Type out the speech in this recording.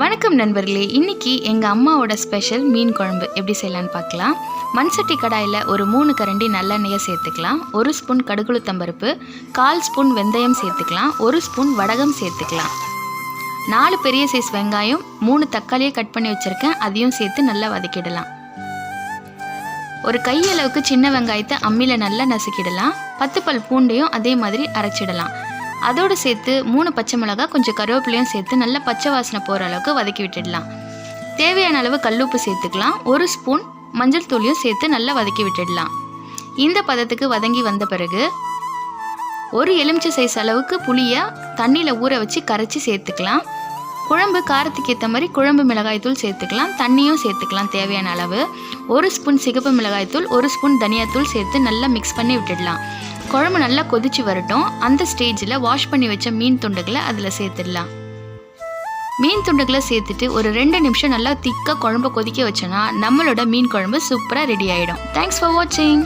வணக்கம் நண்பர்களே, இன்னைக்கு எங்கள் அம்மாவோட ஸ்பெஷல் மீன் குழம்பு எப்படி செய்யலான்னு பார்க்கலாம். மண் சட்டி கடாயில் ஒரு 3 கரண்டி நல்லெண்ணெயை சேர்த்துக்கலாம். 1 ஸ்பூன் கடுகுளுத்தம்பருப்பு, 1/4 ஸ்பூன் வெந்தயம் சேர்த்துக்கலாம். 1 ஸ்பூன் வடகம் சேர்த்துக்கலாம். 4 பெரிய சைஸ் வெங்காயம், 3 தக்காளியை கட் பண்ணி வச்சுருக்கேன், அதையும் சேர்த்து நல்லா வதக்கிடலாம். ஒரு கையளவுக்கு சின்ன வெங்காயத்தை அம்மியில் நல்லா நசுக்கிடலாம். 10 பல் பூண்டையும் அதே மாதிரி அரைச்சிடலாம். அதோடு சேர்த்து 3 பச்சை மிளகாய், கொஞ்சம் கருவேப்பிலையும் சேர்த்து நல்லா பச்சை வாசனை போகிற அளவுக்கு வதக்கி விட்டுடலாம். தேவையான அளவு கல்லுப்பு சேர்த்துக்கலாம். 1 ஸ்பூன் மஞ்சள் தூளியும் சேர்த்து நல்லா வதக்கி விட்டுடலாம். இந்த பதத்துக்கு வதங்கி வந்த பிறகு ஒரு எலுமிச்சை சைஸ் அளவுக்கு புளியை தண்ணியில் ஊற வச்சு கரைச்சி சேர்த்துக்கலாம். குழம்பு காரத்துக்கு ஏற்ற மாதிரி குழம்பு மிளகாய்த்தூள் சேர்த்துக்கலாம். தண்ணியும் சேர்த்துக்கலாம் தேவையான அளவு. 1 ஸ்பூன் சிகப்பு மிளகாய்த்தூள், 1 ஸ்பூன் தனியாத்தூள் சேர்த்து நல்லா மிக்ஸ் பண்ணி விட்டுடலாம். குழம்பு நல்லா கொதிச்சு வரட்டும். அந்த ஸ்டேஜில் வாஷ் பண்ணி வச்ச மீன் துண்டுகளை அதில் சேர்த்துடலாம். மீன் துண்டுகளை சேர்த்துட்டு ஒரு 2 நிமிஷம் நல்லா திக்காக குழம்பு கொதிக்க வச்சோன்னா நம்மளோட மீன் குழம்பு சூப்பராக ரெடி ஆகிடும். தேங்க்ஸ் ஃபார் வாட்சிங்.